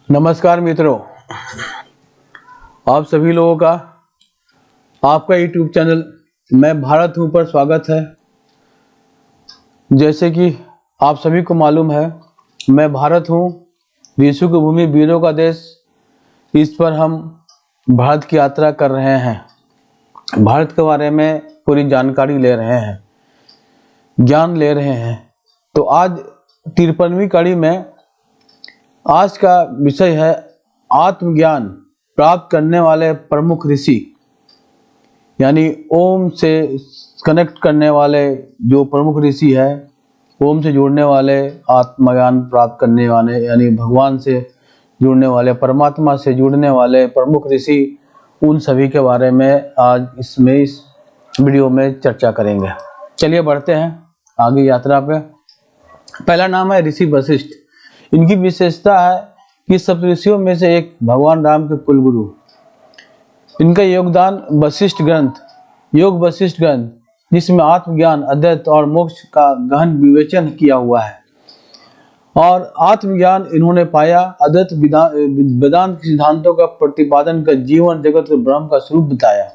नमस्कार मित्रों, आप सभी लोगों का आपका यूट्यूब चैनल मैं भारत हूँ पर स्वागत है। जैसे कि आप सभी को मालूम है, मैं भारत हूँ, विश्व की भूमि, वीरों का देश। इस पर हम भारत की यात्रा कर रहे हैं, भारत के बारे में पूरी जानकारी ले रहे हैं, ज्ञान ले रहे हैं। तो आज 53वीं कड़ी में आज का विषय है आत्मज्ञान प्राप्त करने वाले प्रमुख ऋषि, यानी ओम से कनेक्ट करने वाले जो प्रमुख ऋषि है, ओम से जुड़ने वाले, आत्मज्ञान प्राप्त करने वाले, यानी भगवान से जुड़ने वाले, परमात्मा से जुड़ने वाले प्रमुख ऋषि, उन सभी के बारे में आज इस वीडियो में चर्चा करेंगे। चलिए बढ़ते हैं आगे यात्रा पे। पहला नाम है ऋषि वशिष्ठ। इनकी विशेषता है कि सप्तऋषियों में से एक, भगवान राम के कुलगुरु। इनका योगदान वशिष्ठ ग्रंथ, योग वशिष्ठ ग्रंथ, जिसमें आत्मज्ञान, अद्वैत और मोक्ष का गहन विवेचन किया हुआ है, और आत्मज्ञान इन्होंने पाया, अद्वैत वेदांत के सिद्धांतों का प्रतिपादन कर जीवन जगत को ब्रह्म का स्वरूप बताया।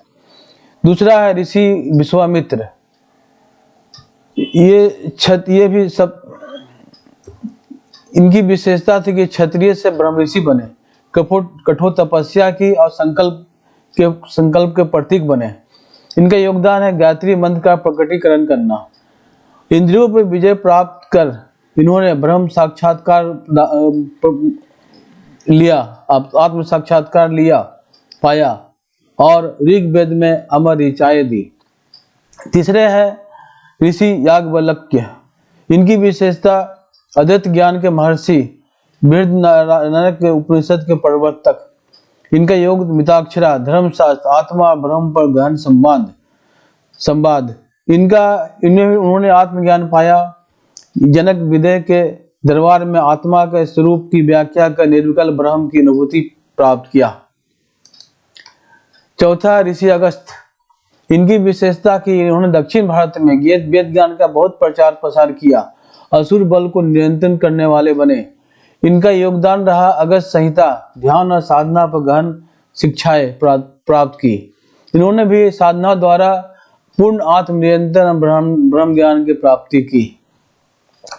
दूसरा है ऋषि विश्वामित्र। ये भी सब, इनकी विशेषता थी कि क्षत्रिय से ब्रह्म ऋषि बने, कठोर तपस्या की और संकल्प के प्रतीक बने। इनका योगदान है गायत्री मंत्र का प्रकटीकरण करना। इंद्रियों पर विजय प्राप्त कर इन्होंने ब्रह्म साक्षात्कार लिया, आत्म साक्षात्कार लिया, पाया, और ऋग्वेद में अमर ऋचाएं दी। तीसरे है ऋषि याज्ञवल्क्य। इनकी विशेषता अद्वैत ज्ञान के महर्षि, बृहदारण्यक के उपनिषद के प्रवर्तक। इनका योग मिताक्षरा, धर्मशास्त्र, आत्मा ब्रह्म पर गहन संवाद। उन्होंने आत्मज्ञान पाया, जनक विदय के दरबार में आत्मा के स्वरूप की व्याख्या कर निर्विकल्प ब्रह्म की अनुभूति प्राप्त किया। चौथा ऋषि अगस्त्य। इनकी विशेषता की इन्होंने दक्षिण भारत में वेद ज्ञान का बहुत प्रचार प्रसार किया, असुर बल को नियंत्रण करने वाले बने। इनका योगदान रहा अगस्त संहिता, ध्यान और साधना पर गहन शिक्षाएं प्राप्त की। इन्होंने भी साधना द्वारा पूर्ण आत्म नियंत्रण ब्रह्म ज्ञान की प्राप्ति की।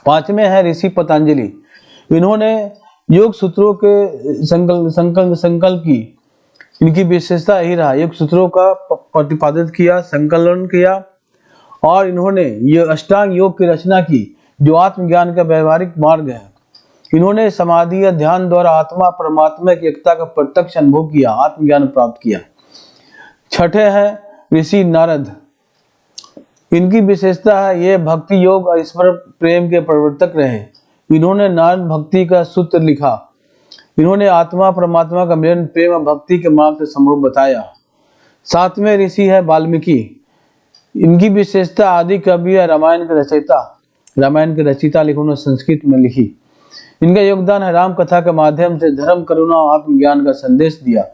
पांचवें है ऋषि पतंजलि। इन्होंने योग सूत्रों के संकल्प की। इनकी विशेषता यही रहा, योग सूत्रों का प्रतिपादित किया, संकलन किया, और इन्होंने ये अष्टांग योग की रचना की, जो आत्मज्ञान का व्यवहारिक मार्ग है। इन्होंने समाधि या ध्यान द्वारा आत्मा परमात्मा की एकता का प्रत्यक्ष अनुभव किया, आत्मज्ञान प्राप्त किया। छठे हैं ऋषि नारद। इनकी विशेषता है ये भक्ति योग और ईश्वर प्रेम के प्रवर्तक रहे। इन्होंने नारद भक्ति का सूत्र लिखा। इन्होंने आत्मा परमात्मा का मिलन, प्रेम और भक्ति के मार्ग से संभव बताया। सातवें ऋषि है वाल्मीकि। इनकी विशेषता आदि कवि या रामायण के रचयिता लिखों संस्कृत में लिखी। इनका योगदान है राम कथा के माध्यम से धर्म, करुणा और आत्मज्ञान का संदेश दिया।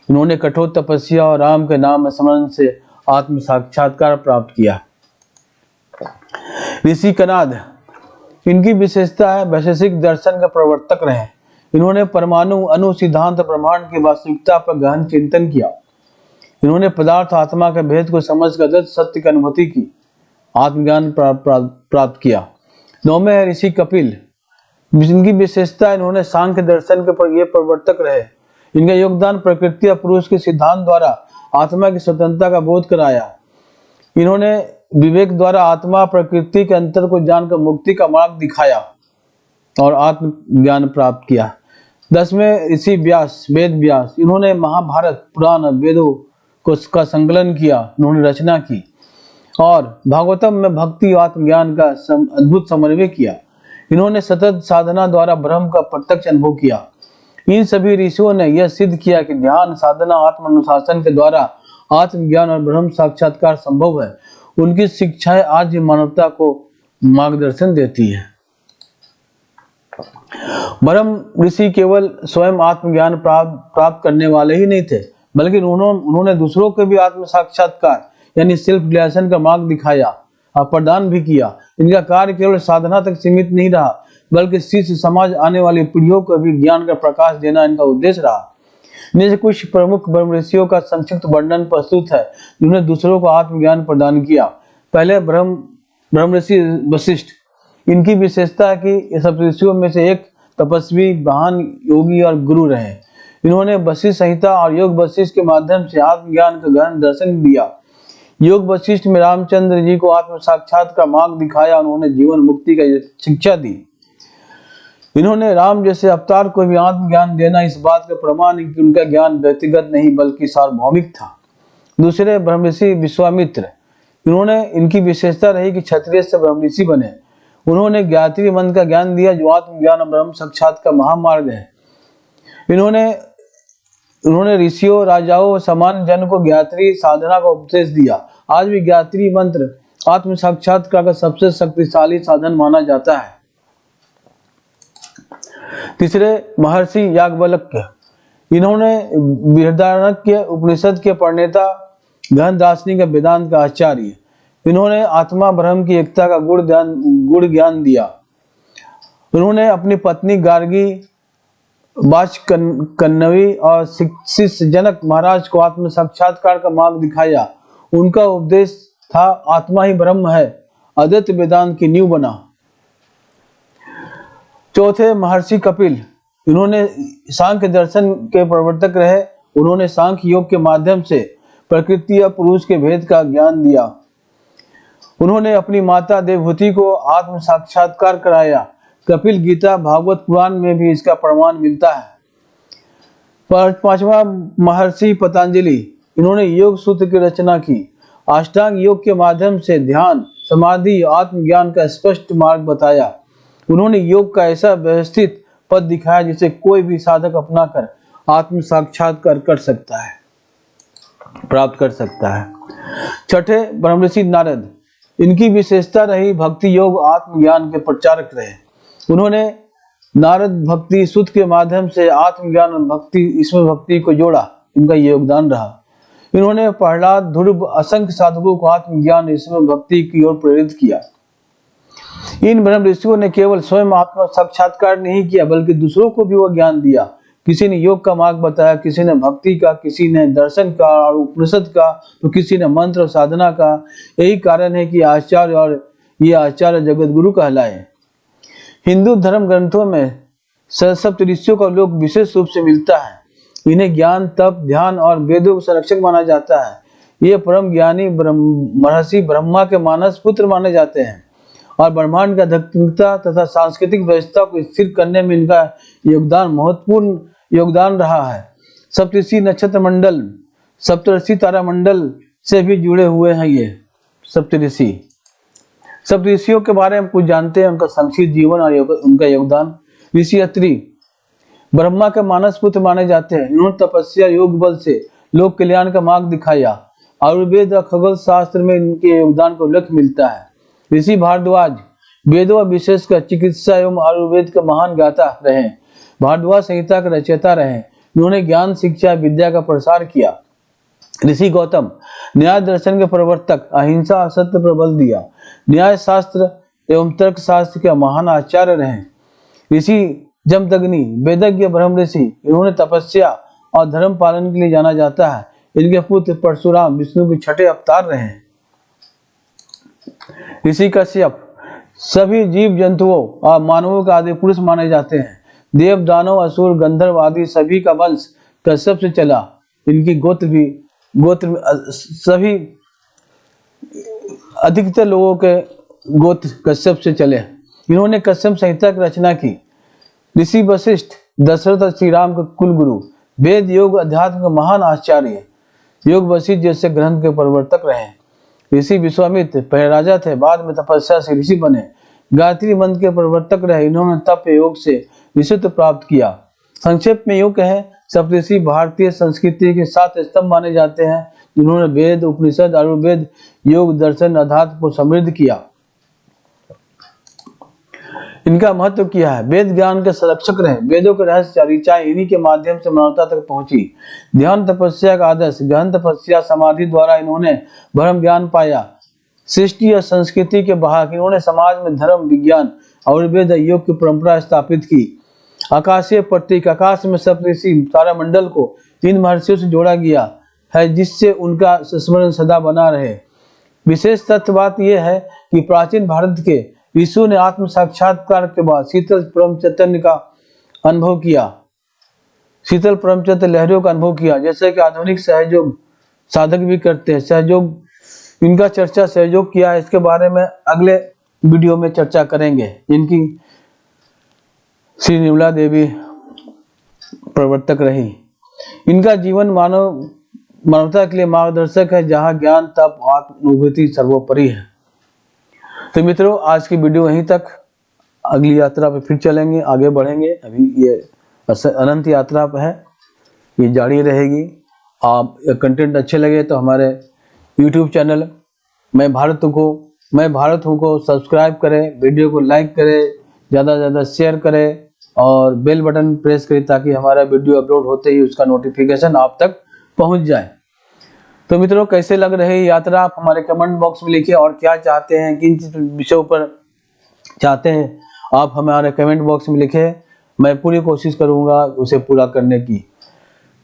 इन्होंने कठोर तपस्या और राम के नाम स्मरण से आत्म साक्षात्कार प्राप्त किया। ऋषि कनाद। इनकी विशेषता है वैशेषिक दर्शन के प्रवर्तक रहे। इन्होंने परमाणु, अणु सिद्धांत, ब्रह्मांड की वास्तविकता पर गहन चिंतन किया। इन्होंने पदार्थ आत्मा के भेद को समझकर अद्वैत सत्य की अनुभूति की, आत्मज्ञान प्राप्त किया। नौवें है ऋषि कपिल। इनकी विशेषता, इन्होंने सांख्य दर्शन के ये प्रवर्तक रहे। इनका योगदान प्रकृति या पुरुष के सिद्धांत द्वारा आत्मा की स्वतंत्रता का बोध कराया। इन्होंने विवेक द्वारा आत्मा प्रकृति के अंतर को जानकर मुक्ति का मार्ग दिखाया और आत्मज्ञान प्राप्त किया। 10वें ऋषि व्यास, वेद व्यास। इन्होंने महाभारत, पुराण, वेदों का संकलन किया, इन्होंने रचना की, और भागवतम में भक्ति और आत्मज्ञान का अद्भुत समन्वय किया। इन्होंने सतत साधना द्वारा ब्रह्म का प्रत्यक्ष अनुभव किया। इन सभी ऋषियों ने यह सिद्ध किया कि ध्यान, साधना, आत्म अनुशासन के द्वारा आत्मज्ञान और ब्रह्म साक्षात्कार संभव है। उनकी शिक्षाएं आज भी मानवता को मार्गदर्शन देती है। ब्रह्म ऋषि केवल स्वयं आत्मज्ञान प्राप्त करने वाले ही नहीं थे, बल्कि उन्होंने दूसरों को भी आत्म साक्षात्कार यानी सेल्फ रियलाइजेशन का मार्ग दिखाया और प्रदान भी किया। इनका कार्य केवल साधना तक सीमित नहीं रहा, बल्कि शिष्य समाज आने वाली पीढ़ियों को भी ज्ञान का प्रकाश देना इनका उद्देश्य रहा। इनमें से कुछ प्रमुख ब्रह्म ऋषियों का संक्षिप्त वर्णन प्रस्तुत है, जिन्होंने दूसरों को आत्मज्ञान प्रदान किया। पहले ब्रह्म ऋषि वशिष्ठ। इनकी विशेषता है कि ये सप्तऋषियों में से एक तपस्वी, महान योगी और गुरु रहे। इन्होंने वशिष्ठ संहिता और योग वशिष्ठ के माध्यम से आत्मज्ञान का गहन दर्शन दिया। योग वशिष्ठ में रामचंद्र जी को आत्म साक्षात का मार्ग दिखाया। उन्होंने जीवन मुक्ति का शिक्षा दी। इन्होंने राम जैसे अवतार को भी आत्मज्ञान देना इस बात का प्रमाण है कि उनका ज्ञान व्यक्तिगत नहीं बल्कि सार्वभौमिक था। दूसरे ब्रह्मऋषि विश्वामित्र। इनकी विशेषता रही कि क्षत्रिय से ब्रह्मऋषि बने। उन्होंने गायत्री मंत्र का ज्ञान दिया, जो आत्मज्ञान और ब्रह्म साक्षात का महामार्ग है। उन्होंने ऋषियों, राजाओं और सामान्य जन को गायत्री साधना का उपदेश दिया। आज भी गायत्री मंत्र आत्म साक्षात्कार का सबसे शक्तिशाली साधन माना जाता है। तीसरे महर्षि याज्ञवल्क्य। इन्होंने बृहदारण्यक उपनिषद के प्रणेता, गहन दार्शनिक वेदांत का आचार्य। इन्होंने आत्मा ब्रह्म की एकता का गुण ज्ञान दिया। उन्होंने अपनी पत्नी गार्गी, कन्नवी और शिष्य जनक महाराज को आत्म साक्षात्कार का मार्ग दिखाया। उनका उपदेश था आत्मा ही ब्रह्म है, अद्वैत वेदांत की नींव बना। चौथे महर्षि कपिल। इन्होंने सांख्य दर्शन के प्रवर्तक रहे। उन्होंने सांख्य योग के माध्यम से प्रकृति और पुरुष के भेद का ज्ञान दिया। उन्होंने अपनी माता देवहूति को आत्म साक्षात्कार कराया। कपिल गीता, भागवत पुराण में भी इसका प्रमाण मिलता है। पांचवा महर्षि पतंजलि। इन्होंने योग सूत्र की रचना की। अष्टांग योग के माध्यम से ध्यान, समाधि, आत्मज्ञान का स्पष्ट मार्ग बताया। उन्होंने योग का ऐसा व्यवस्थित पद दिखाया जिसे कोई भी साधक अपनाकर आत्म साक्षात्कार प्राप्त कर सकता है। छठे ब्रह्मऋषि नारद। इनकी विशेषता रही भक्ति योग, आत्मज्ञान के प्रचारक रहे। उन्होंने नारद भक्ति सूत्र के माध्यम से आत्मज्ञान और भक्ति, ईश्वर भक्ति को जोड़ा। इनका योगदान रहा। इन्होंने प्रहलाद, ध्रुव, असंख्य साधकों को आत्मज्ञान, ईश्वर भक्ति की ओर प्रेरित किया। इन ब्रह्म ऋषियों ने केवल स्वयं आत्म साक्षात्कार नहीं किया, बल्कि दूसरों को भी वह ज्ञान दिया। किसी ने योग का मार्ग बताया, किसी ने भक्ति का, किसी ने दर्शन का और उपनिषद का, तो किसी ने मंत्र और साधना का। यही कारण है कि ये आचार्य जगत गुरु कहलाए। हिंदू धर्म ग्रंथों में सप्त ऋषियों का उल्लेख विशेष रूप से मिलता है। इन्हें ज्ञान, तप, ध्यान और वेदों के संरक्षक माना जाता है। ये परम ज्ञानी महर्षि ब्रह्मा के मानस पुत्र माने जाते हैं और ब्रह्मांड का आध्यात्मिकता तथा सांस्कृतिक व्यवस्था को स्थिर करने में इनका महत्वपूर्ण योगदान रहा है। सप्तऋषि नक्षत्र मंडल, सप्तऋषि तारा मंडल से भी जुड़े हुए हैं। ये सप्तऋषियों के बारे में कुछ जानते हैं, उनका संक्षिप्त जीवन और उनका योगदान। ऋषि अत्रि ब्रह्मा के मानस पुत्र माने जाते हैं। इन्होंने तपस्या, योग बल से लोक कल्याण का मार्ग दिखाया। आयुर्वेद और खगोल शास्त्र में इनके योगदान का उल्लेख मिलता है। ऋषि भारद्वाज वेदों और विशेषकर चिकित्सा एवं आयुर्वेद के महान ज्ञाता रहे। भारद्वाज संहिता के रचयिता रहे। इन्होंने ज्ञान, शिक्षा, विद्या का प्रसार किया। ऋषि गौतम न्याय दर्शन के प्रवर्तक, अहिंसा और सत्य पर बल दिया। न्याय शास्त्र एवं तर्क शास्त्र के महान आचार्य रहे। ऋषि जमदग्नि वेदज्ञ ब्रह्म ऋषि। इन्होंने तपस्या और धर्म पालन के लिए जाना जाता है। इनके पुत्र परशुराम विष्णु के छठे अवतार रहे। ऋषि कश्यप सभी जीव जंतुओं और मानवों का आदि पुरुष माने जाते हैं। देव, दानव, असुर, गंधर्व आदि सभी का वंश कश्यप से चला। इनकी गोत्र सभी अधिकतर लोगों के गोत्र कश्यप से चले। इन्होंने कश्यप संहिता की रचना की। ऋषि वशिष्ठ दशरथ और श्री राम के कुल गुरु, वेद, योग, अध्यात्म के महान आचार्य, योग वशिष्ठ जैसे ग्रंथ के प्रवर्तक रहे। ऋषि विश्वामित्र पहले राजा थे, बाद में तपस्या से ऋषि बने। गायत्री मंत्र के प्रवर्तक रहे। इन्होंने तप योग से ऋषित्व प्राप्त किया। संक्षेप में योग कहें, सप्तऋषि भारतीय संस्कृति के 7 स्तंभ माने जाते हैं, जिन्होंने वेद, उपनिषद, आयुर्वेद, योग, दर्शन, अध्यात्म को समृद्ध किया। इनका महत्व क्या है? वेद ज्ञान के संरक्षक रहे। वेदों के रहस्य, ऋचाएं इन्हीं के माध्यम से मानवता तक पहुंची। ध्यान, तपस्या का आदर्श, गहन तपस्या, समाधि द्वारा इन्होंने ब्रह्म ज्ञान पाया। सृष्टि और संस्कृति के वाहक, इन्होंने समाज में धर्म, विज्ञान, आयुर्वेद योग की परंपरा स्थापित की। आकाशीय प्रतीक, आकाश में सप्तऋषि तारामंडल को इन महर्षियों से जोड़ा गया है, जिससे उनका स्मरण सदा बना रहे। विशेष तथ्य बात यह है कि प्राचीन भारत के ऋषियों ने आत्म साक्षात्कार के बाद शीतल परम चैतन्य का अनुभव किया, शीतल परम चैतन्य लहरियों का अनुभव किया, जैसे कि आधुनिक सहयोग साधक भी करते हैं। सहयोग, इनका चर्चा सहयोग किया है, इसके बारे में अगले वीडियो में चर्चा करेंगे, जिनकी श्री निर्मला देवी प्रवर्तक रही। इनका जीवन मानवता के लिए मार्गदर्शक है, जहां ज्ञान, तप, आत्मानुभूति सर्वोपरि है। तो मित्रों, आज की वीडियो यहीं तक। अगली यात्रा पे फिर चलेंगे, आगे बढ़ेंगे। अभी ये अनंत यात्रा पे है, ये जारी रहेगी। आप कंटेंट अच्छे लगे तो हमारे YouTube चैनल मैं भारत हूँ को सब्सक्राइब करें, वीडियो को लाइक करें, ज़्यादा से ज़्यादा शेयर करें और बेल बटन प्रेस करें, ताकि हमारा वीडियो अपलोड होते ही उसका नोटिफिकेशन आप तक पहुंच जाए। तो मित्रों, कैसे लग रही यात्रा आप हमारे कमेंट बॉक्स में लिखिए, और क्या चाहते हैं, किन विषयों पर चाहते हैं आप हमारे कमेंट बॉक्स में लिखें। मैं पूरी कोशिश करूंगा उसे पूरा करने की।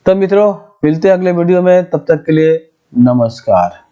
तो मित्रों, मिलते हैं अगले वीडियो में, तब तक के लिए नमस्कार।